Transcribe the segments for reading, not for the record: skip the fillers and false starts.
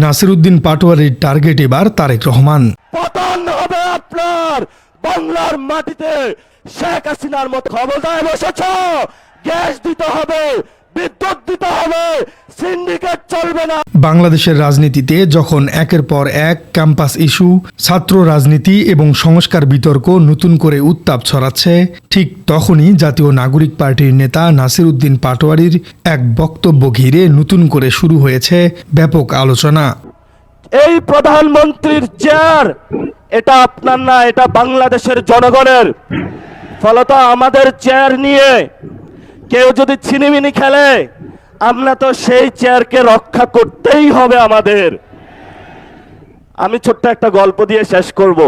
Nasiruddin পাটোয়ারির target এবার তারেক রহমান। পতন হবে আপনার বাংলার মাটিতে। শেখ হাসিনার মতো ক্ষমতায় বসেছ, গ্যাস দিতে হবে, বিদ্যুৎ দিতে হবে, সিন্ডিকেট চলবে না। বাংলাদেশের রাজনীতিতে যখন একের পর এক ক্যাম্পাস ইস্যু, ছাত্র রাজনীতি এবং সংস্কার বিতর্ক নতুন করে উত্তাপ ছড়াচ্ছে, ঠিক তখনই জাতীয় নাগরিক পার্টির নেতা নাসিরউদ্দিন পাটোয়ারির এক বক্তব্য ঘিরে নতুন করে শুরু হয়েছে ব্যাপক আলোচনা। এই প্রধানমন্ত্রীর চেয়ার এটা আপনার না, এটা বাংলাদেশের জনগণের। ফলত আমাদের চেয়ার নিয়ে কেউ যদি ছিনিমিনি খেলে, আমরা তো সেই চেয়ারকে রক্ষা করতেই হবে আমাদের। আমি ছোট্ট একটা গল্প দিয়ে শেষ করব।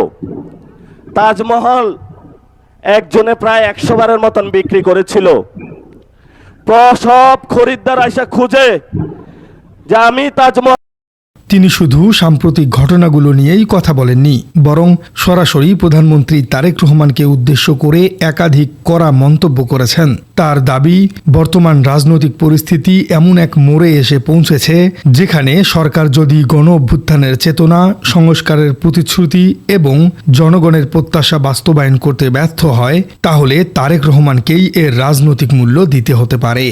তাজমহল একজনে প্রায় 100 বারের মতন বিক্রি করেছিল। সব খরিদ্দার আইসা খুঁজে যে আমি তাজমহল। তিনি শুধু সাম্প্রতিক ঘটনাগুলো নিয়েই কথা বলেননি, বরং সরাসরি প্রধানমন্ত্রী তারেক রহমানকে উদ্দেশ্য করে একাধিক কড়া মন্তব্য করেছেন। তার দাবি, বর্তমান রাজনৈতিক পরিস্থিতি এমন এক মোড়ে এসে পৌঁছেছে যেখানে সরকার যদি গণ অভ্যুত্থানের চেতনা, সংস্কারের প্রতিশ্রুতি এবং জনগণের প্রত্যাশা বাস্তবায়ন করতে ব্যর্থ হয়, তাহলে তারেক রহমানকেই এর রাজনৈতিক মূল্য দিতে হতে পারে।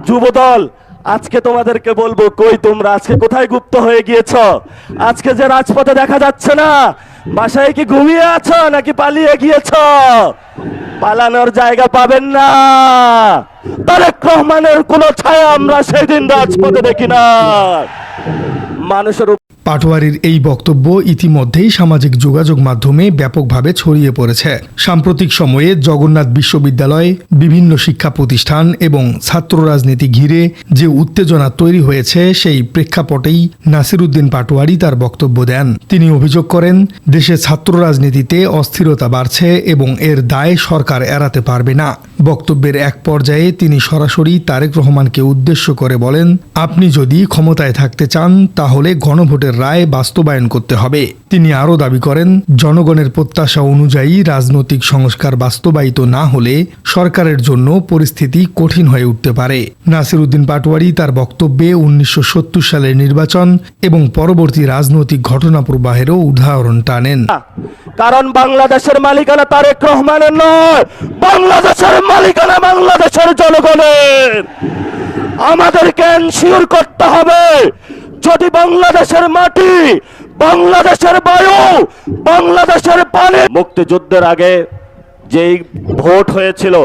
যুবদল, আজকে তোমাদেরকে বলবো, কই তোমরা আজকে কোথায় গুপ্ত হয়ে গিয়েছ? আজকে যে রাজপথে দেখা যাচ্ছে না, বাসায় কি ঘুমিয়ে আছো নাকি পালিয়ে গিয়েছ? পালানোর জায়গা পাবেন না। তারেক রহমানের কোনো ছায়া আমরা সেদিন রাজপথে দেখি না। মানুষের পাটোয়ারির এই বক্তব্য ইতিমধ্যেই সামাজিক যোগাযোগ মাধ্যমে ব্যাপকভাবে ছড়িয়ে পড়েছে। সাম্প্রতিক সময়ে জগন্নাথ বিশ্ববিদ্যালয়, বিভিন্ন শিক্ষা প্রতিষ্ঠান এবং ছাত্র রাজনীতি ঘিরে যে উত্তেজনা তৈরি হয়েছে, সেই প্রেক্ষাপটেই নাসিরউদ্দিন পাটোয়ারি তার বক্তব্য দেন। তিনি অভিযোগ করেন, দেশে ছাত্র রাজনীতিতে অস্থিরতা বাড়ছে এবং এর দায় সরকার এড়াতে পারবে না। বক্তব্যের এক পর্যায়ে তিনি সরাসরি তারেক রহমানকে উদ্দেশ্য করে বলেন, আপনি যদি ক্ষমতায় থাকতে চান তাহলে গণভোটের রায় বাস্তবায়ন করতে হবে। তিনি আরও দাবি করেন, জনগণের প্রত্যাশা অনুযায়ী রাজনৈতিক সংস্কার বাস্তবায়িত না হলে সরকারের জন্য পরিস্থিতি কঠিন হয়ে উঠতে পারে। নাসিরউদ্দিন পাটোয়ারি তার বক্তব্যে 1970 সালের নির্বাচন এবং পরবর্তী রাজনৈতিক ঘটনা প্রবাহেরও উদাহরণ টানেন। কারণ বাংলাদেশের মালিকানা তারেক রহমানের নয়, বাংলাদেশের মালিকানা বাংলাদেশের জনগণের। আমাদেরকে এনশিওর করতে হবে, যদি বাংলাদেশের মাটি, বাংলাদেশের বায়ু, বাংলাদেশের পানি। মুক্তিযুদ্ধের আগে যেই ভোট হয়েছিল,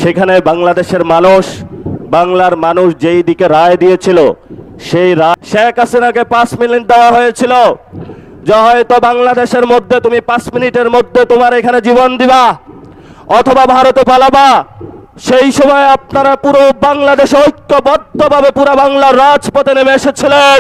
সেখানে বাংলাদেশের মানুষ, বাংলার মানুষ যেই দিকে রায় দিয়েছিল, সেই রায় শেখ হাসিনাকে 5 মিনিট দেওয়া হয়েছিল যে হয়তো বাংলাদেশের মধ্যে তুমি 5 মিনিটের মধ্যে তোমার এখানে জীবন দিবা অথবা ভারতে পালাবা। সেই সময় আপনারা পুরো বাংলাদেশ ঐক্যবদ্ধভাবে পুরো বাংলার রাজপথে নেমে এসেছিলেন।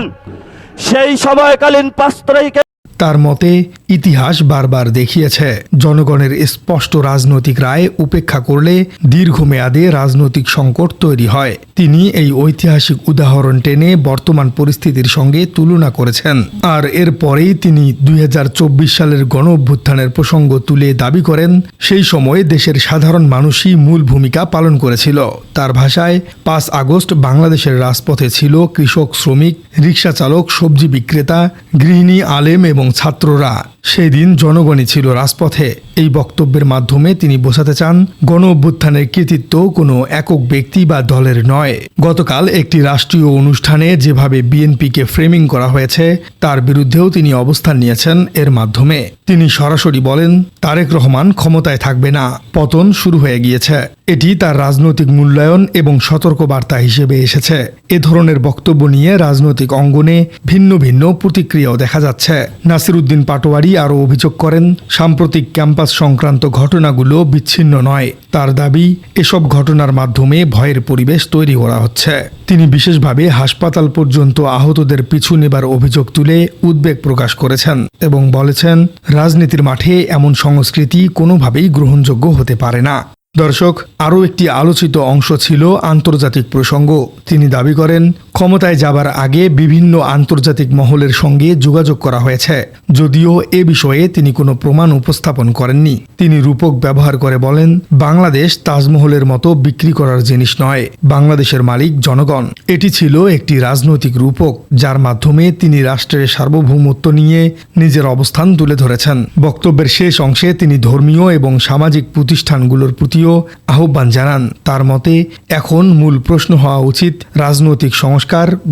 সেই সময়কালীন 5 তারিখে তার মতে, ইতিহাস বারবার দেখিয়েছে, জনগণের স্পষ্ট রাজনৈতিক রায় উপেক্ষা করলে দীর্ঘমেয়াদে রাজনৈতিক সংকট তৈরি হয়। তিনি এই ঐতিহাসিক উদাহরণ টেনে বর্তমান পরিস্থিতির সঙ্গে তুলনা করেছেন। আর এরপরেই তিনি 2024 সালের গণ অভ্যুত্থানের প্রসঙ্গ তুলে দাবি করেন, সেই সময় দেশের সাধারণ মানুষই মূল ভূমিকা পালন করেছিল। তার ভাষায়, 5 আগস্ট বাংলাদেশের রাজপথে ছিল কৃষক, শ্রমিক, রিকশা চালক, সবজি বিক্রেতা, গৃহিণী, আলেম এবং ছাত্ররা। সেই দিন জনগণই ছিল রাজপথে। এই বক্তব্যের মাধ্যমে তিনি বোঝাতে চান, গণ অভ্যুত্থানের কৃতিত্ব কোনো একক ব্যক্তি বা দলের নয়। গতকাল একটি রাষ্ট্রীয় অনুষ্ঠানে যেভাবে বিএনপিকে ফ্রেমিং করা হয়েছে, তার বিরুদ্ধেও তিনি অবস্থান নিয়েছেন এর মাধ্যমে। তিনি সরাসরি বলেন, তারেক রহমান ক্ষমতায় থাকবে না, পতন শুরু হয়ে গিয়েছে। এটি তার রাজনৈতিক মূল্যায়ন এবং সতর্কবার্তা হিসেবে এসেছে। এ ধরনের বক্তব্য নিয়ে রাজনৈতিক অঙ্গনে ভিন্ন ভিন্ন প্রতিক্রিয়াও দেখা যাচ্ছে। নাসিরউদ্দিন পাটোয়ারি আরও অভিযোগ করেন, সাম্প্রতিক ক্যাম্পাস সংক্রান্ত ঘটনাগুলো বিচ্ছিন্ন নয়। তার দাবি, এসব ঘটনার মাধ্যমে ভয়ের পরিবেশ তৈরি করা হচ্ছে। তিনি বিশেষভাবে হাসপাতাল পর্যন্ত আহতদের পিছু নেবার অভিযোগ তুলে উদ্বেগ প্রকাশ করেছেন এবং বলেছেন, রাজনীতির মাঠে এমন সংস্কৃতি কোনোভাবেই গ্রহণযোগ্য হতে পারে না। দর্শক, আরও একটি আলোচিত অংশ ছিল আন্তর্জাতিক প্রসঙ্গ। তিনি দাবি করেন, ক্ষমতায় যাবার আগে বিভিন্ন আন্তর্জাতিক মহলের সঙ্গে যোগাযোগ করা হয়েছে, যদিও এ বিষয়ে তিনি কোনো প্রমাণ উপস্থাপন করেননি। তিনি রূপক ব্যবহার করে বলেন, বাংলাদেশ তাজমহলের মতো বিক্রি করার জিনিস নয়, বাংলাদেশের মালিক জনগণ। এটি ছিল একটি রাজনৈতিক রূপক, যার মাধ্যমে তিনি রাষ্ট্রের সার্বভৌমত্ব নিয়ে নিজের অবস্থান তুলে ধরেছেন। বক্তব্যের শেষ অংশে তিনি ধর্মীয় এবং সামাজিক প্রতিষ্ঠানগুলোর প্রতিও আহ্বান জানান। তার মতে এখন মূল প্রশ্ন হওয়া উচিত রাজনৈতিক সংস্কার,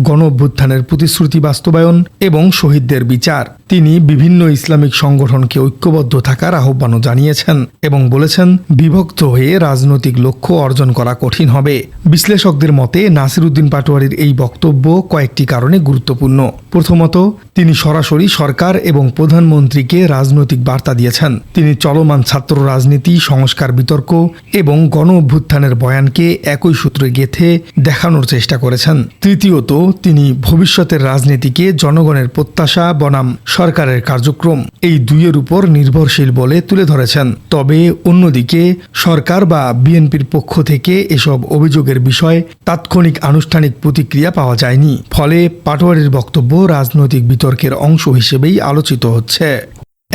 গণঅভ্যুত্থানের প্রতিশ্রুতি বাস্তবায়ন এবং শহীদদের বিচার। তিনি বিভিন্ন ইসলামিক সংগঠনকে ঐক্যবদ্ধ থাকার আহ্বানও জানিয়েছেন এবং বলেছেন, বিভক্ত হয়ে রাজনৈতিক লক্ষ্য অর্জন করা কঠিন হবে। বিশ্লেষকদের মতে নাসিরউদ্দিন পাটোয়ারীর এই বক্তব্য কয়েকটি কারণে গুরুত্বপূর্ণ। প্রথমত, তিনি সরাসরি সরকার এবং প্রধানমন্ত্রীকে রাজনৈতিক বার্তা দিয়েছেন। তিনি চলমান ছাত্র রাজনীতি, সংস্কার বিতর্ক এবং গণ অভ্যুত্থানের বয়ানকে একই সূত্রে গেঁথে দেখানোর চেষ্টা করেছেন। তৃতীয়ত, তিনি ভবিষ্যতের রাজনীতিকে জনগণের প্রত্যাশা বনাম সরকারের কার্যক্রম এই দুইয়ের উপর নির্ভরশীল বলে তুলে ধরেছেন। তবে অন্যদিকে সরকার বা বিএনপির পক্ষ থেকে এসব অভিযোগের বিষয়ে তাৎক্ষণিক আনুষ্ঠানিক প্রতিক্রিয়া পাওয়া যায়নি। ফলে পাটোয়ারীর বক্তব্য রাজনৈতিক বিতর্কের অংশ হিসেবেই আলোচিত হচ্ছে।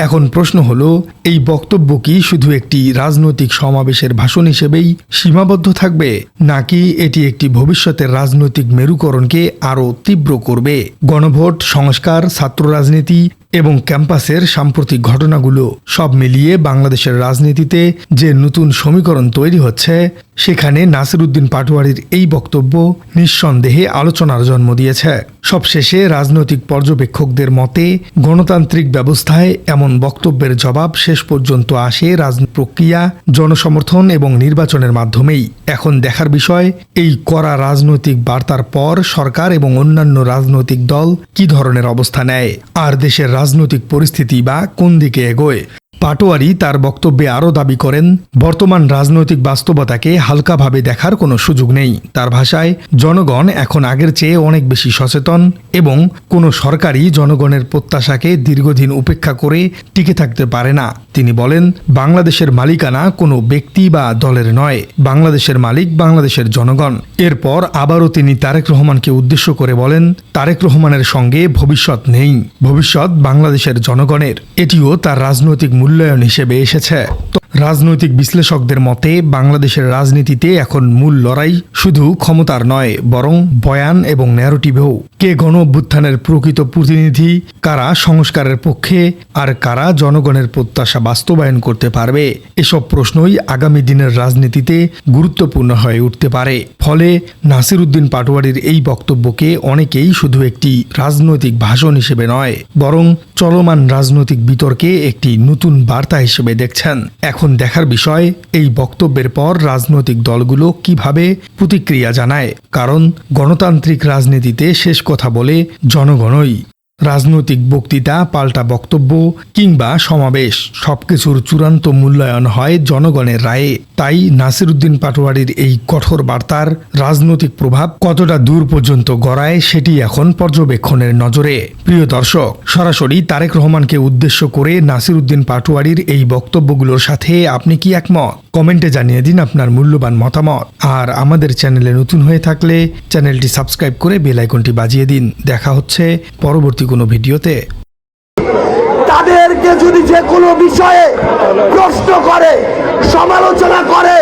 এখন প্রশ্ন হলো, এই বক্তব্য কি শুধু একটি রাজনৈতিক সমাবেশের ভাষণ হিসেবেই সীমাবদ্ধ থাকবে, নাকি এটি একটি ভবিষ্যতের রাজনৈতিক মেরুকরণকে আরও তীব্র করবে? গণভোট, সংস্কার, ছাত্র রাজনীতি এবং ক্যাম্পাসের সাম্প্রতিক ঘটনাগুলো সব মিলিয়ে বাংলাদেশের রাজনীতিতে যে নতুন সমীকরণ তৈরি হচ্ছে, সেখানে নাসিরউদ্দিন পাটোয়ারীর এই বক্তব্য নিঃসন্দেহে আলোচনার জন্ম দিয়েছে। সবশেষে রাজনৈতিক পর্যবেক্ষকদের মতে গণতান্ত্রিক ব্যবস্থায় এমন বক্তব্যের জবাব শেষ পর্যন্ত আসে রাজনৈতিক প্রক্রিয়া, জনসমর্থন এবং নির্বাচনের মাধ্যমেই। এখন দেখার বিষয়, এই কড়া রাজনৈতিক বার্তার পর সরকার এবং অন্যান্য রাজনৈতিক দল কী ধরনের অবস্থা নেয়, আর দেশের রাজনৈতিক পরিস্থিতি বা কোন দিকে এগোয়। পাটোয়ারী তার বক্তব্যে আরও দাবি করেন, বর্তমান রাজনৈতিক বাস্তবতাকে হালকাভাবে দেখার কোনো সুযোগ নেই। তার ভাষায়, জনগণ এখন আগের চেয়ে অনেক বেশি সচেতন এবং কোনো সরকারই জনগণের প্রত্যাশাকে দীর্ঘদিন উপেক্ষা করে টিকে থাকতে পারে না। তিনি বলেন, বাংলাদেশের মালিকানা কোনো ব্যক্তি বা দলের নয়, বাংলাদেশের মালিক বাংলাদেশের জনগণ। এরপর আবারও তিনি তারেক রহমানকে উদ্দেশ্য করে বলেন, তারেক রহমানের সঙ্গে ভবিষ্যৎ নেই, ভবিষ্যৎ বাংলাদেশের জনগণের। এটিও তার রাজনৈতিক মূল্যায়ন হিসেবে এসেছে। রাজনৈতিক বিশ্লেষকদের মতে বাংলাদেশের রাজনীতিতে এখন মূল লড়াই শুধু ক্ষমতার নয়, বরং বয়ান এবং ন্যারেটিভেও। কে গণ অভ্যুত্থানের প্রকৃত প্রতিনিধি, কারা সংস্কারের পক্ষে, আর কারা জনগণের প্রত্যাশা বাস্তবায়ন করতে পারবে, এসব প্রশ্নই আগামী দিনের রাজনীতিতে গুরুত্বপূর্ণ হয়ে উঠতে পারে। ফলে নাসিরউদ্দিন পাটোয়ারীর এই বক্তব্যকে অনেকেই শুধু একটি রাজনৈতিক ভাষণ হিসেবে নয়, বরং চলমান রাজনৈতিক বিতর্কে একটি নতুন বার্তা হিসেবে দেখছেন। এখন দেখার বিষয়, এই বক্তব্যের পর রাজনৈতিক দলগুলো কিভাবে প্রতিক্রিয়া জানায়, কারণ গণতান্ত্রিক রাজনীতিতে শেষ কথা বলে জনগণই। রাজনৈতিক বক্তৃতা, পাল্টা বক্তব্য কিংবা সমাবেশ, সবকিছুর চূড়ান্ত মূল্যায়ন হয় জনগণের রায়ে। তাই নাসিরউদ্দিন পাটোয়ারীর এই কঠোর বার্তার রাজনৈতিক প্রভাব কতটা দূর পর্যন্ত গড়ায়, সেটি এখন পর্যবেক্ষণের নজরে। প্রিয় দর্শক, সরাসরি তারেক রহমানকে উদ্দেশ্য করে নাসিরউদ্দিন পাটোয়ারীর এই বক্তব্যগুলোর সাথে আপনি কি একমত? কমেন্টে জানিয়ে দিন আপনার মূল্যবান মতামত। আর আমাদের চ্যানেলে নতুন হয়ে থাকলে চ্যানেলটি সাবস্ক্রাইব করে বেল আইকনটি বাজিয়ে দিন। দেখা হচ্ছে পরবর্তী কোনো ভিডিওতে। তাদেরকে যদি যে কোনো বিষয়ে প্রশ্ন করে, সমালোচনা করে,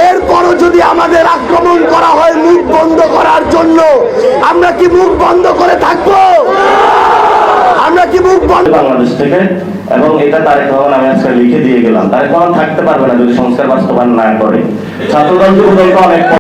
এরপরও যদি আমাদের আক্রমণ করা হয় মুখ বন্ধ করার জন্য, আমরা কি মুখ বন্ধ করে থাকবো? আমরা কি মুখ বন্ধ? বাংলাদেশ থেকে, এবং এটা তারেক রহমান আমি আজকে লিখে দিয়ে গেলাম, তারেক রহমান থাকতে পারবে না যদি সংস্কার বাস্তবায়ন না করে। ছাত্রদল যুবদলকে অনেক